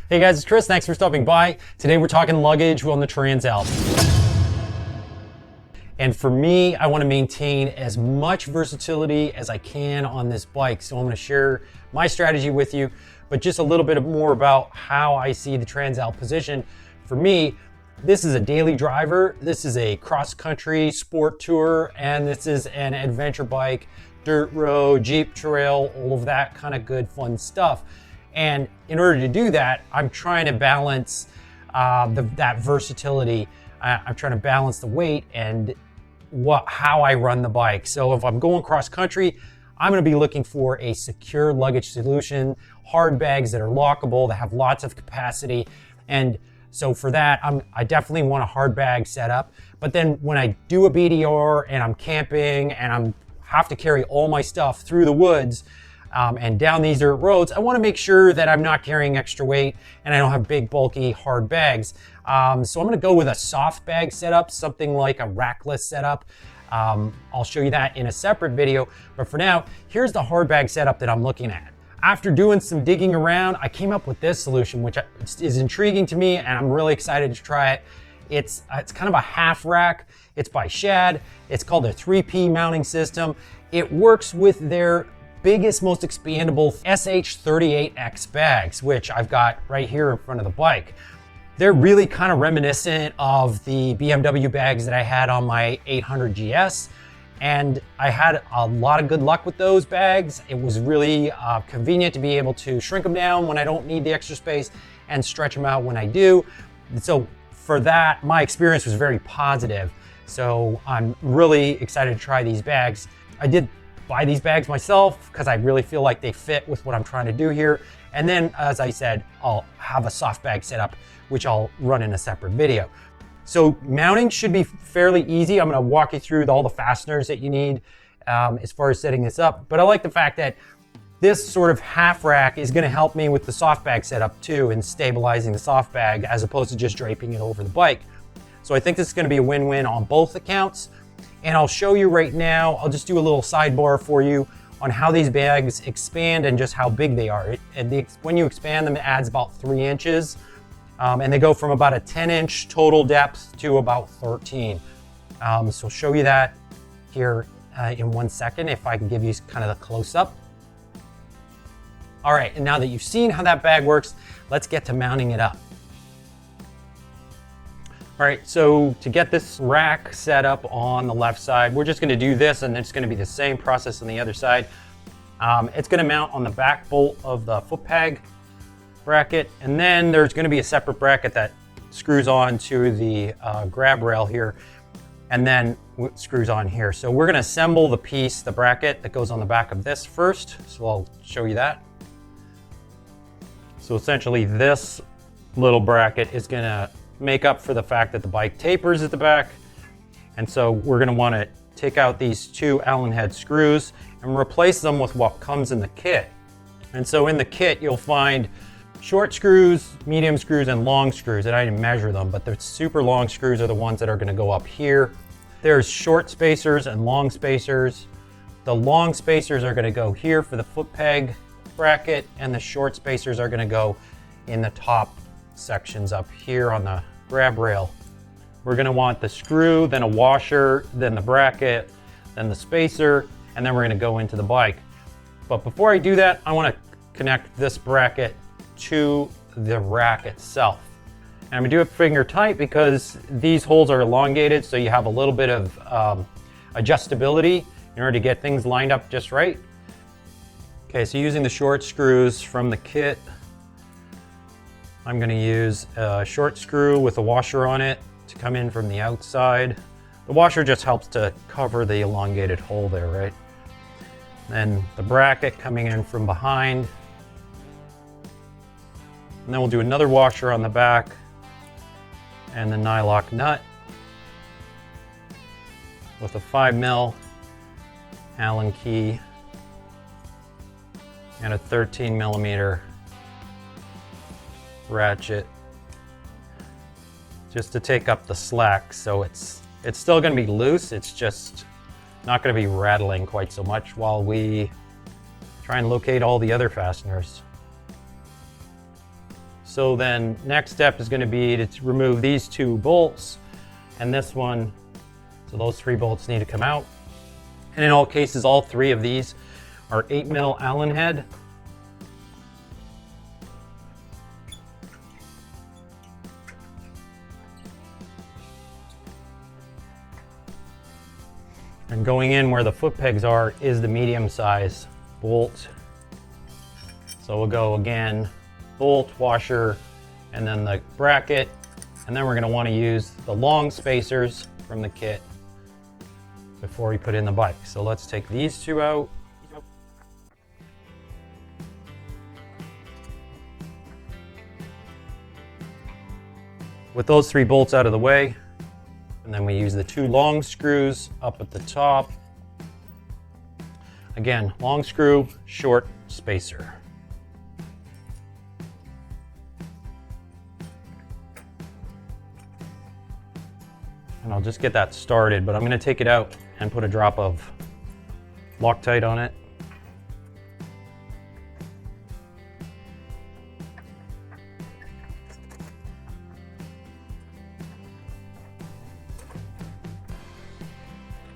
Hey guys, it's Chris. Thanks for stopping by. Today we're talking luggage on the Transalp. And for me, I want to maintain as much versatility as I can on this bike. So I'm going to share my strategy with you, but just a little bit more about how I see the Transalp position. For me, this is a daily driver. This is a cross-country sport tour, and this is an adventure bike, dirt road, Jeep trail, all of that kind of good, fun stuff. And in order to do that, I'm trying to balance that versatility. I'm trying to balance the weight and how I run the bike. So if I'm going cross country, I'm going to be looking for a secure luggage solution, hard bags that are lockable, that have lots of capacity. And so for that, I definitely want a hard bag setup. But then when I do a BDR and I'm camping and I have to carry all my stuff through the woods, and down these dirt roads, I want to make sure that I'm not carrying extra weight and I don't have big, bulky, hard bags. So I'm going to go with a soft bag setup, something like a rackless setup. I'll show you that in a separate video. But for now, here's the hard bag setup that I'm looking at. After doing some digging around, I came up with this solution, which is intriguing to me, and I'm really excited to try it. It's kind of a half rack. It's by Shad. It's called a 3P mounting system. It works with their biggest, most expandable SH38X bags, which I've got right here in front of the bike. They're really kind of reminiscent of the BMW bags that I had on my 800 GS, and I had a lot of good luck with those bags. It was really convenient to be able to shrink them down when I don't need the extra space and stretch them out when I do. So for that, my experience was very positive. So I'm really excited to try these bags. I did buy these bags myself because I really feel like they fit with what I'm trying to do here. And then, as I said, I'll have a soft bag setup, which I'll run in a separate video. So mounting should be fairly easy. I'm going to walk you through all the fasteners that you need as far as setting this up. But I like the fact that this sort of half rack is going to help me with the soft bag setup too, and stabilizing the soft bag as opposed to just draping it over the bike. So I think this is going to be a win-win on both accounts. And I'll show you right now, I'll just do a little sidebar for you on how these bags expand and just how big they are. When you expand them, it adds about 3 inches. And they go from about a 10-inch total depth to about 13. So I'll show you that here in 1 second, if I can give you kind of the close-up. All right, and now that you've seen how that bag works, let's get to mounting it up. All right, so to get this rack set up on the left side, we're just gonna do this, and it's gonna be the same process on the other side. It's gonna mount on the back bolt of the foot peg bracket, and then there's gonna be a separate bracket that screws on to the grab rail here, and then screws on here. So we're gonna assemble the piece, the bracket that goes on the back of this first, so I'll show you that. So essentially this little bracket is gonna make up for the fact that the bike tapers at the back. And so we're gonna wanna take out these 2 Allen head screws and replace them with what comes in the kit. And so in the kit, you'll find short screws, medium screws, and long screws. And I didn't measure them, but the super long screws are the ones that are gonna go up here. There's short spacers and long spacers. The long spacers are gonna go here for the foot peg bracket, and the short spacers are gonna go in the top sections up here on the grab rail. We're gonna want the screw, then a washer, then the bracket, then the spacer, and then we're gonna go into the bike. But before I do that, I wanna connect this bracket to the rack itself. And I'm gonna do it finger tight because these holes are elongated, so you have a little bit of adjustability in order to get things lined up just right. Okay, so using the short screws from the kit, I'm going to use a short screw with a washer on it to come in from the outside. The washer just helps to cover the elongated hole there, right? Then the bracket coming in from behind. And then we'll do another washer on the back and the nylock nut with a 5mm Allen key and a 13mm ratchet just to take up the slack. So it's still going to be loose, it's just not going to be rattling quite so much while we try and locate all the other fasteners. So then next step is going to be to remove these 2 bolts and this one. So those 3 bolts need to come out. And in all cases, all 3 of these are 8mm Allen head. And going in where the foot pegs are is the medium size bolt. So we'll go again, bolt, washer, and then the bracket. And then we're going to want to use the long spacers from the kit before we put in the bike. So let's take these 2 out. With those 3 bolts out of the way, and then we use the 2 long screws up at the top. Again, long screw, short spacer. And I'll just get that started, but I'm going to take it out and put a drop of Loctite on it.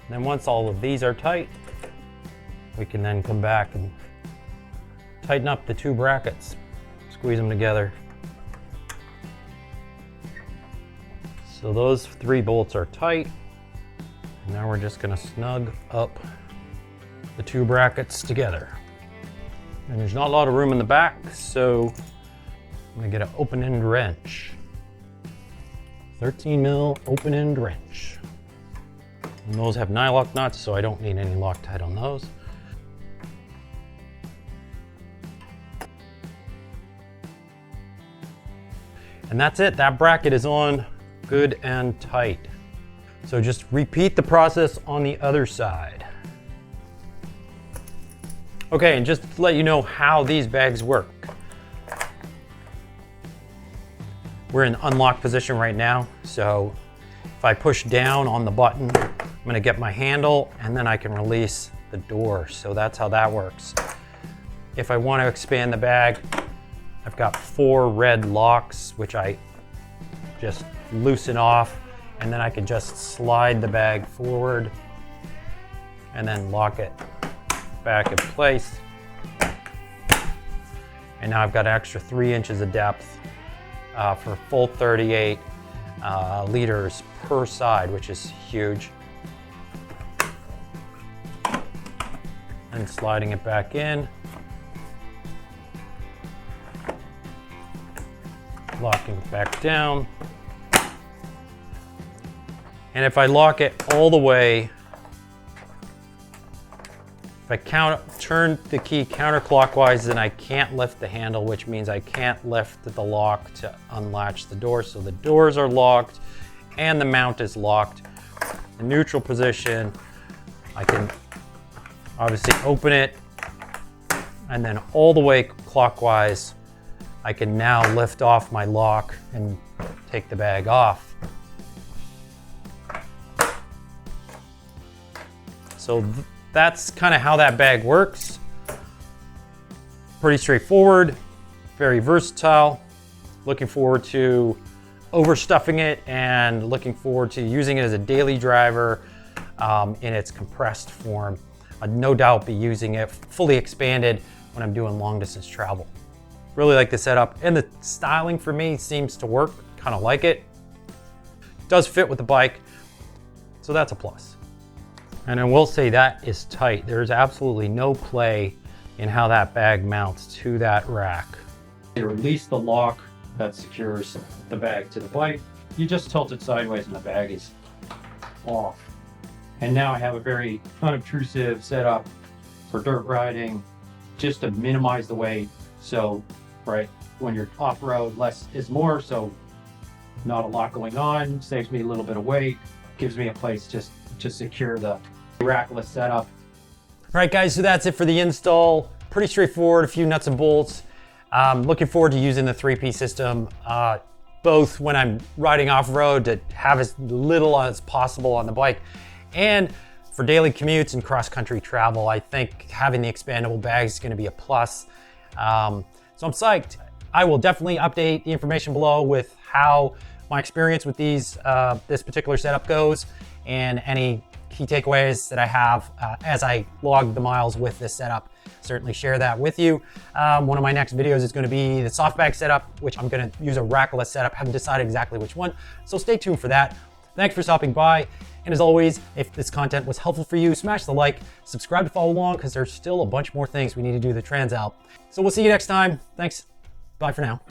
And then once all of these are tight, we can then come back and tighten up the 2 brackets, squeeze them together. So those 3 bolts are tight. And now we're just going to snug up the 2 brackets together. And there's not a lot of room in the back, so I'm going to get an open-end wrench. 13mm open-end wrench. And those have nylock nuts, so I don't need any Loctite on those. And that's it. That bracket is on good and tight. So just repeat the process on the other side. Okay, and just to let you know how these bags work. We're in unlock position right now, so if I push down on the button, I'm gonna get my handle and then I can release the door. So that's how that works. If I want to expand the bag, I've got 4 red locks, which I just loosen off, and then I can just slide the bag forward and then lock it back in place. And now I've got an extra 3 inches of depth for full 38 liters per side, which is huge. And sliding it back in. Locking it back down. And if I lock it all the way, if I turn the key counterclockwise, then I can't lift the handle, which means I can't lift the lock to unlatch the door. So the doors are locked and the mount is locked. In neutral position, I can obviously open it, and then all the way clockwise, I can now lift off my lock and take the bag off. So that's kind of how that bag works. Pretty straightforward, very versatile. Looking forward to overstuffing it and looking forward to using it as a daily driver in its compressed form. I'd no doubt be using it fully expanded when I'm doing long distance travel. Really like the setup, and the styling for me seems to work, kind of like it. Does fit with the bike, so that's a plus. And I will say that is tight. There's absolutely no play in how that bag mounts to that rack. You release the lock that secures the bag to the bike. You just tilt it sideways and the bag is off. And now I have a very unobtrusive setup for dirt riding, just to minimize the weight. So, right, when you're off-road, less is more, so not a lot going on, saves me a little bit of weight, gives me a place just to secure the rackless setup. All right, guys, so that's it for the install. Pretty straightforward, a few nuts and bolts. Looking forward to using the 3P system, both when I'm riding off-road to have as little as possible on the bike, and for daily commutes and cross-country travel. I think having the expandable bags is going to be a plus. So I'm psyched. I will definitely update the information below with how my experience with these this particular setup goes, and any key takeaways that I have as I log the miles with this setup. Certainly share that with you. One of my next videos is going to be the soft bag setup, which I'm going to use a rackless setup. Haven't decided exactly which one, so stay tuned for that. Thanks for stopping by. And as always, if this content was helpful for you, smash the like, subscribe to follow along, because there's still a bunch more things we need to do with the Transalp. So we'll see you next time. Thanks. Bye for now.